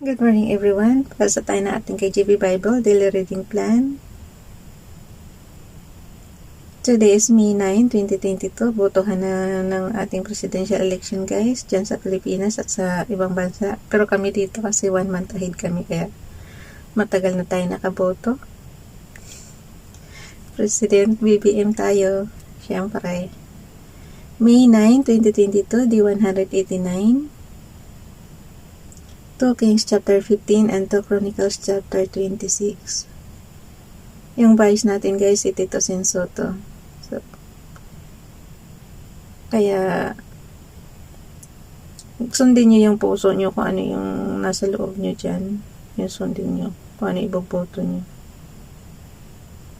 Good morning everyone. Pasa tayo na ating KJV Bible Daily Reading Plan. Today is May 9, 2022. Botohan na ng ating presidential election guys dyan sa Pilipinas at sa ibang bansa. Pero kami dito kasi 1 month ahead kami kaya matagal na tayo nakaboto. President BBM tayo. Siyempre. May 9, 2022, Day189. 2 Kings chapter 15 and 2 Chronicles chapter 26. Yung vice natin guys, si Tito Sensoto. So, kaya sundin nyo yung puso nyo kung ano yung nasa loob nyo dyan. Yung sundin nyo kung ano iboboto nyo.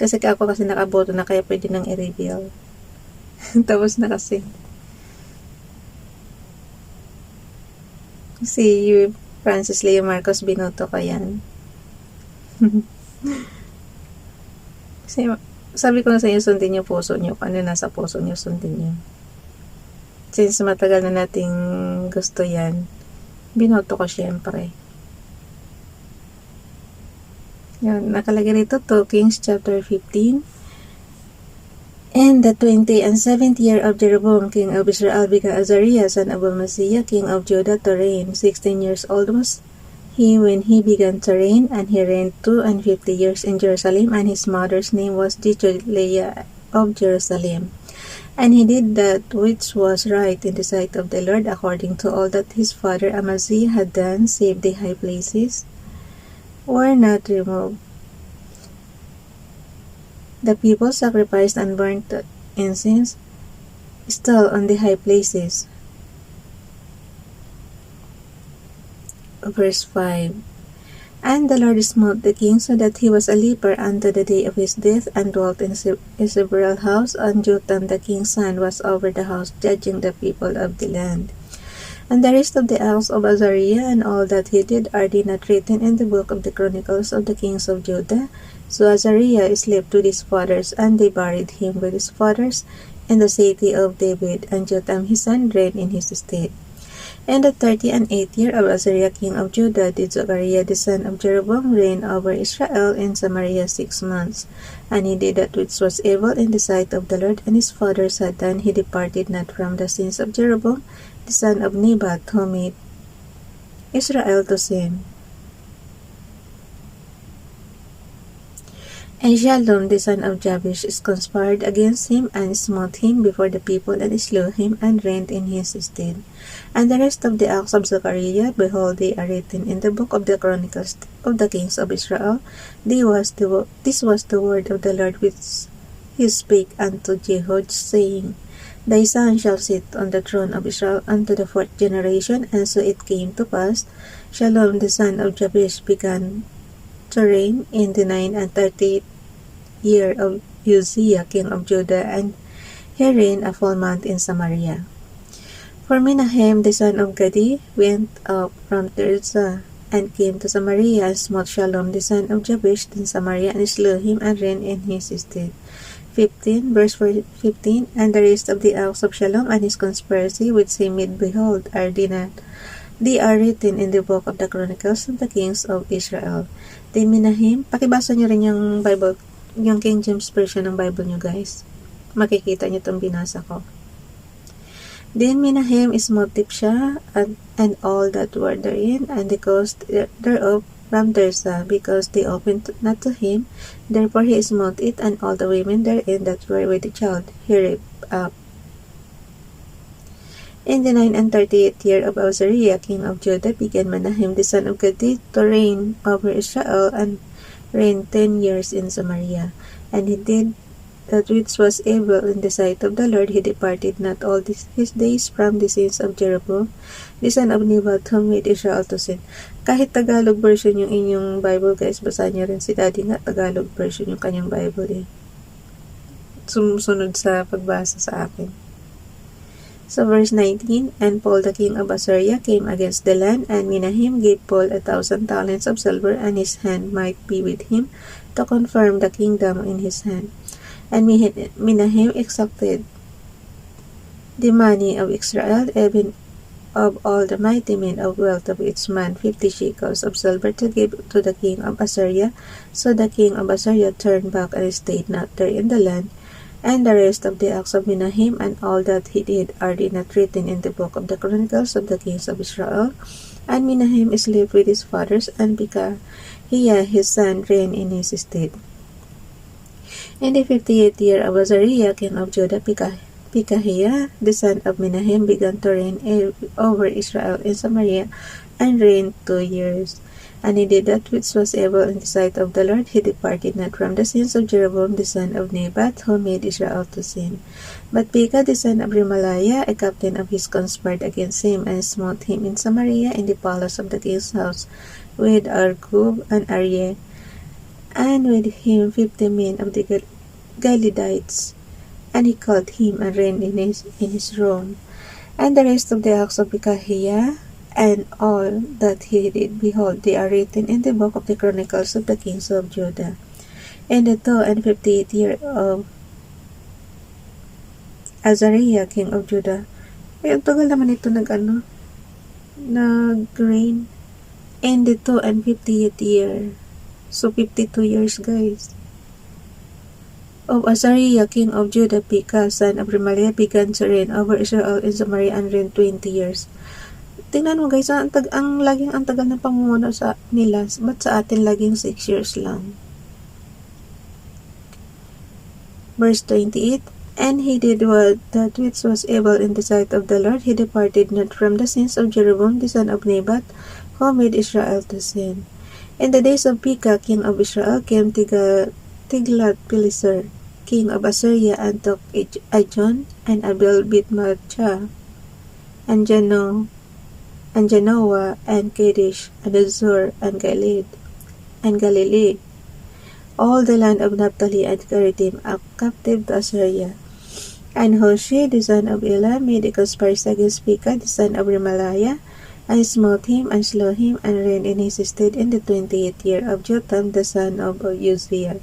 Kasi ako kasi nakaboto na kaya pwede nang i-reveal. Tapos na kasi. Si Francis Leo Marcos, binoto ko yan. Kasi, sabi ko na sa inyo, sundin nyo puso nyo. Kung ano nasa puso nyo, sundin nyo. Since matagal na nating gusto yan, binoto ko syempre. Yan, nakalagay rito, 2 Kings chapter 15. In the 27th year of Jeroboam, king of Israel, began Azariah, son of Amaziah, king of Judah, to reign. 16 years old was he when he began to reign, and he reigned 52 years in Jerusalem, and his mother's name was Jecholiah of Jerusalem. And he did that which was right in the sight of the Lord, according to all that his father Amaziah had done, save the high places were not removed. The people sacrificed and burnt incense still on the high places. Verse 5. And the Lord smote the king so that he was a leper unto the day of his death, and dwelt in a several house, and Jotham the king's son was over the house, judging the people of the land. And the rest of the acts of Azariah and all that he did, are they not written in the book of the Chronicles of the kings of Judah? So Azariah slept with his fathers, and they buried him with his fathers in the city of David, and Jotham his son reigned in his stead. In the 38th year of Azariah king of Judah did Zechariah the son of Jeroboam reign over Israel in Samaria 6 months. And he did that which was evil in the sight of the Lord, and his fathers had done. He departed not from the sins of Jeroboam the son of Nebat, who made Israel to sin. And Shallum the son of Jabesh conspired against him, and smote him before the people, and slew him, and reigned in his stead. And the rest of the acts of Zechariah, behold, they are written in the book of the Chronicles of the kings of Israel. This was the word of the Lord which he spake unto Jehoiada, saying, Thy son shall sit on the throne of Israel unto the 4th generation. And so it came to pass, Shallum the son of Jabesh began to reign in the 39th year of Uzziah king of Judah, and he reigned a full month in Samaria. For Menahem the son of Gadi went up from Tirzah, and came to Samaria, and smote Shallum the son of Jabesh in Samaria, and slew him, and reigned in his stead. 15, verse 15. And the rest of the acts of Shallum and his conspiracy which he made, behold, they are written in the book of the Chronicles of the kings of Israel. Then Menahem, pakibasa nyo rin yung Bible, yung King James Version ng Bible nyo guys. Makikita nyo itong binasa ko. Then Menahem smote Tipsha and all that were therein, and the coast thereof from Tirzah, because they opened not to him. Therefore he smote it, and all the women therein that were with the child he raped up. In the 39th year of Azariah king of Judah began Menahem the son of Gadi to reign over Israel, and reigned 10 years in Samaria. And he did that which was evil in the sight of the Lord. He departed not all his days from the sins of Jeroboam the son of Nebat, who made Israel to sin. Kahit Tagalog version yung inyong Bible guys, basahin niyo rin si Daddy nga Tagalog version yung kanyang Bible eh. Sumusunod sa pagbasa sa akin. So verse 19, and Paul the king of Assyria came against the land, and Menahem gave Paul 1,000 talents of silver, and his hand might be with him, to confirm the kingdom in his hand. And Menahem exacted the money of Israel, even of all the mighty men of wealth of each man 50 shekels of silver to give to the king of Assyria. So the king of Assyria turned back and stayed not there in the land. And the rest of the acts of Menahem and all that he did are they not written in the book of the Chronicles of the kings of Israel? And Menahem slept with his fathers, and Pekahiah his son reigned in his stead. In the 58th year of Azariah king of Judah, Pekahiah the son of Menahem began to reign over Israel in Samaria, and reigned 2 years. And he did that which was evil in the sight of the Lord. He departed not from the sins of Jeroboam the son of Nebat, who made Israel to sin. But Pekah the son of Remaliah, a captain of his, conspired against him, and smote him in Samaria in the palace of the king's house, with Argub and Aryeh, and with him 50 men of the Galidites. And he called him and reigned in his room. And the rest of the acts of Pekahiah, and all that he did, behold, they are written in the book of the Chronicles of the kings of Judah. In the 58th year of Azariah, king of Judah. Ang tagal naman ito nag-reign. In the 58th year. So, 52 years, guys. Of Azariah, king of Judah, Pekah, son of Remaliah, began to reign over Israel in Samaria and reigned 20 years. Tingnan mo guys, ang laging ang tagal na pamumuno sa nila, ba't sa atin laging 6 years lang? Verse 28, and he did that which was evil in the sight of the Lord. He departed not from the sins of Jeroboam the son of Nebat, who made Israel to sin. In the days of Pekah, king of Israel, came Tiglath-Pileser, king of Assyria, and took Ijon, and Abel-Beth-Maachah, and Janoah, and Kadesh, and Azor, and Galilee, all the land of Naphtali, and carried him up captive to Assyria. And Hoshea, the son of Elah, made a conspiracy against Pekah, the son of Remaliah, and smote him, and slew him, and reigned in his stead in the 28th year of Jotham, the son of Uzziah.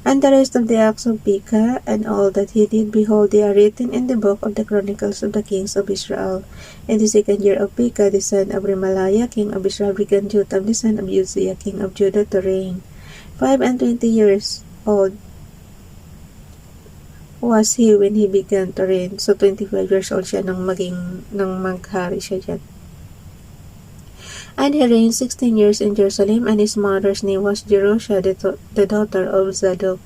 And the rest of the acts of Pekah, and all that he did, behold, they are written in the book of the Chronicles of the kings of Israel. In the 2nd year of Pekah, the son of Remaliah, king of Israel, began Jotham, the son of Uzziah, king of Judah, to reign. 25 years old was he when he began to reign. So, 25 years old siya nung maghari siya dyan. And he reigned 16 years in Jerusalem, and his mother's name was Jerusha, the daughter of Zadok.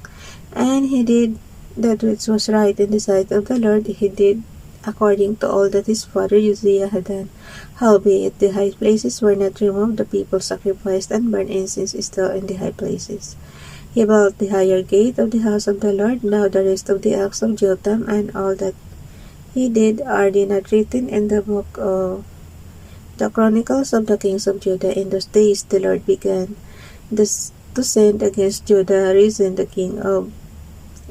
And he did that which was right in the sight of the Lord. He did according to all that his father Uzziah had done. Howbeit the high places were not removed, the people sacrificed and burned incense still in the high places. He built the higher gate of the house of the Lord. Now the rest of the acts of Jotham and all that he did, are they not written in the book of the Chronicles of the kings of Judah? In those days the Lord began to send against Judah Rezin the king of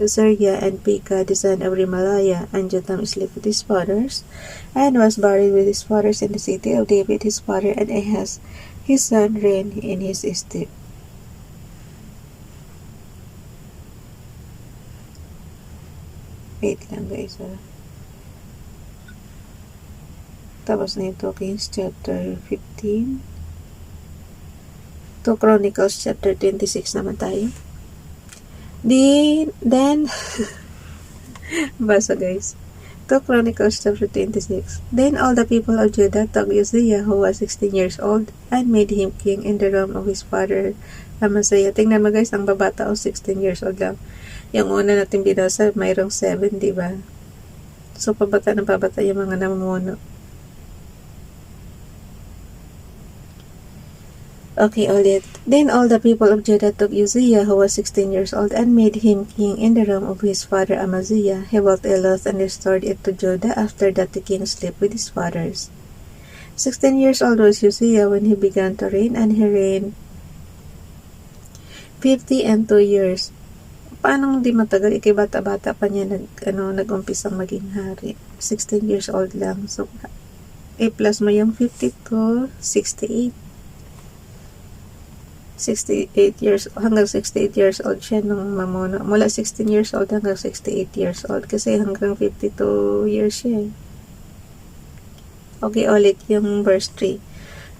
Assyria, and Pekah the son of Remaliah. And Jotham slept with his fathers, and was buried with his fathers in the city of David his father, and Ahaz his son reigned in his stead. Wait lang guys, Tapos na ito, Kings chapter 15. To Chronicles chapter 26 naman tayo. Then, basa guys. To Chronicles chapter 26. Then all the people of Judah took Uzziah, who was 16 years old, and made him king in the realm of his father Amaziah. Tingnan mo guys, ang babata o 16 years old lang. Yung una natin binasa, mayroong 7, diba? So, pabata ng pabata yung mga namumuno. Okay, ulit. Then all the people of Judah took Uzziah, who was 16 years old, and made him king in the realm of his father Amaziah. He built Eloth and restored it to Judah. After that the king slept with his fathers. 16 years old was Uzziah when he began to reign, and he reigned 50 and 2 years. Paano di matagal? Bata-bata pa niya nag-umpisang maging hari. 16 years old lang. So, plus mo yung 52, 68. 68 years, hanggang 68 years old siya nung mamuno. Mula 16 years old hanggang 68 years old. Kasi hanggang 52 years siya. Okay, ulit yung verse 3.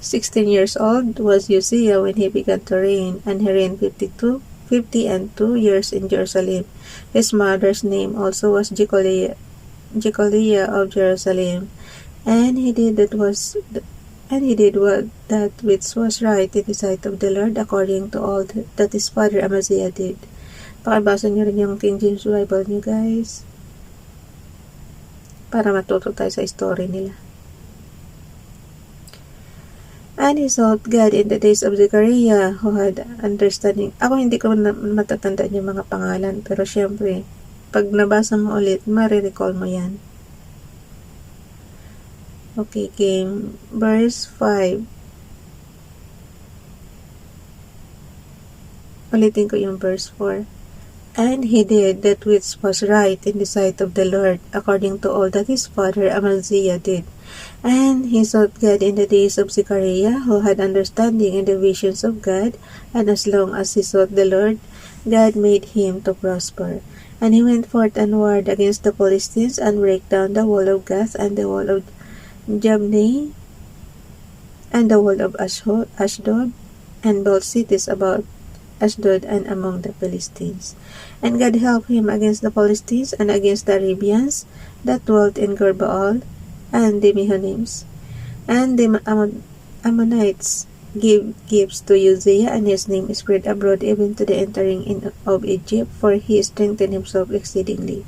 16 years old was Uzziah when he began to reign, and he reigned 50 and 2 years in Jerusalem. His mother's name also was Jecoliah of Jerusalem, and he did that which was right in the sight of the Lord, according to all that his father Amaziah did. Pakibasa nyo rin yung King James Bible nyo, guys, para matuto tayo sa story nila. And he sought God in the days of Zechariah, who had understanding. Ako hindi ko matatandaan yung mga pangalan, pero syempre, pag nabasa mo ulit, marirecall mo yan. Okay, game. Verse 5. Ulitin ko yung verse 4. And he did that which was right in the sight of the Lord, according to all that his father Amaziah did. And he sought God in the days of Zechariah, who had understanding in the visions of God, and as long as he sought the Lord, God made him to prosper. And he went forth and warred against the Philistines, and brake down the wall of Gath, and the wall of Jabneh, and the wall of Ashdod, and built cities about Ashdod and among the Philistines. And God helped him against the Philistines, and against the Arabians that dwelt in Gurbaal, and the Mehunims. And the Ammonites gave gifts to Uzziah, and his name spread abroad even to the entering in of Egypt, for he strengthened himself exceedingly.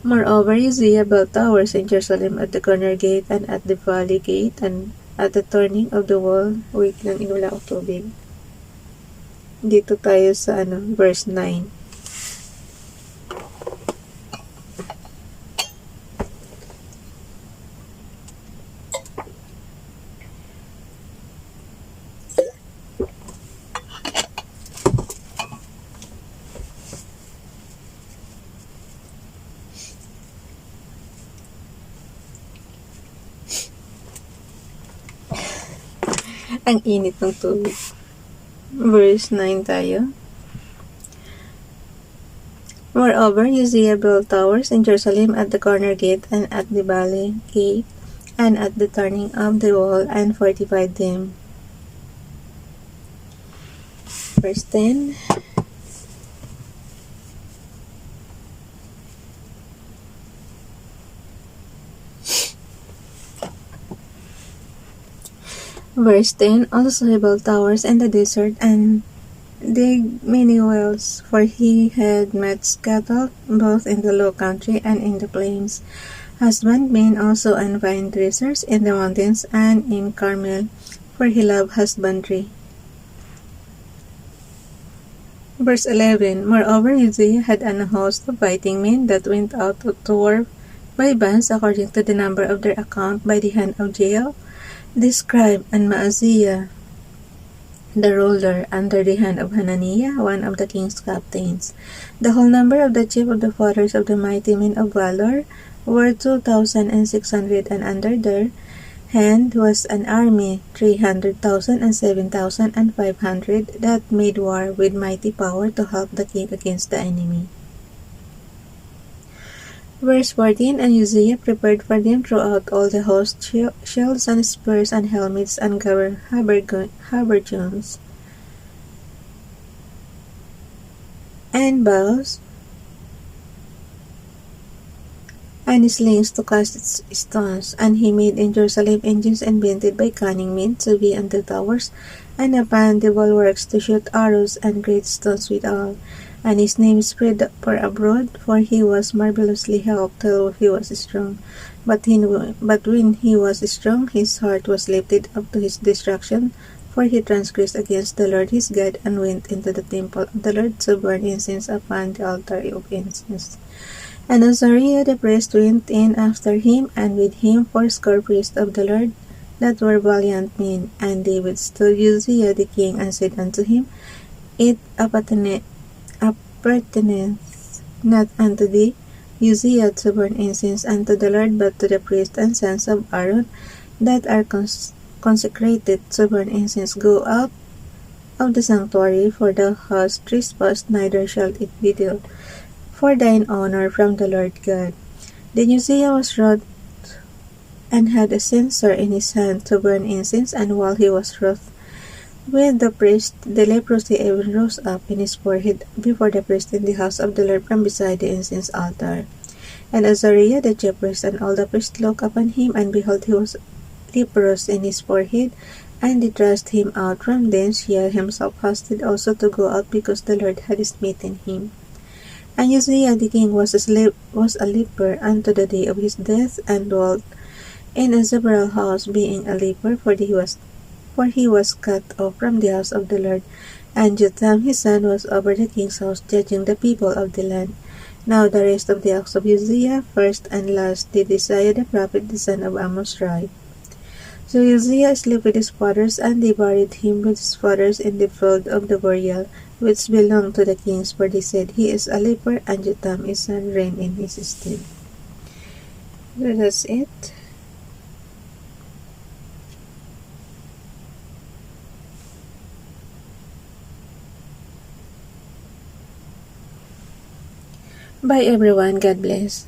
Moreover, Uzziah built towers in Jerusalem at the corner gate, and at the valley gate, and at the turning of the wall. Wait lang, inula ko tubig. Dito tayo sa verse 9. Ang init ng tubig. Verse 9 tayo. Moreover, Uzziah built towers in Jerusalem at the corner gate, and at the valley gate, and at the turning of the wall, and fortified them. Verse 10. Verse 10. Also he built towers in the desert, and dig many wells, for he had much cattle, both in the low country and in the plains, husbandmen also and vine dressers in the mountains and in Carmel, for he loved husbandry. Verse 11. Moreover, Uzziah had an host of fighting men that went out to war by bands, according to the number of their account, by the hand of Jael, the scribe, and Maaziah, the ruler, under the hand of Hananiah, one of the king's captains. The whole number of the chief of the fathers of the mighty men of valor were 2,600, and under their hand was an army 300,000 and 7,500 that made war with mighty power to help the king against the enemy. Verse 14. And Uzziah prepared for them throughout all the host shields and spears and helmets and habergeons and bows and slings to cast stones. And he made in Jerusalem engines invented by cunning men to be on the towers, and upon the bulwarks to shoot arrows and great stones withal. And his name spread for abroad, for he was marvelously helped till he was strong. But when he was strong, his heart was lifted up to his destruction, for he transgressed against the Lord his God, and went into the temple of the Lord to burn incense upon the altar of incense. And Azariah the priest went in after him, and with him 80 priests of the Lord, that were valiant men. And they withstood Uzziah the king, and said unto him, It appertaineth not unto thee, Uzziah, to burn incense unto the Lord, but to the priests and sons of Aaron, that are consecrated to burn incense. Go out of the sanctuary, for thou hast trespassed, neither shall it be dealt for thine honor from the Lord God. Then Uzziah was wroth and had a censer in his hand to burn incense, and while he was wroth with the priest, the leprosy even rose up in his forehead before the priest in the house of the Lord from beside the incense altar. And Azariah the chief priest and all the priests looked upon him, and behold, he was leprous in his forehead, and they thrust him out from thence. He himself hasted also to go out, because the Lord had smitten him. And Uzziah the king was a leper unto the day of his death, and dwelt in a several house, being a leper, for he was cut off from the house of the Lord. And Jotham his son was over the king's house, judging the people of the land. Now the rest of the acts of Uzziah, first and last, did Isaiah the prophet, the son of Amos, write. So Uzziah slept with his fathers, and they buried him with his fathers in the field of the burial, which belonged to the kings, for they said, He is a leper, and Jotham his son reigned in his stead. So that's it. Bye everyone. God bless.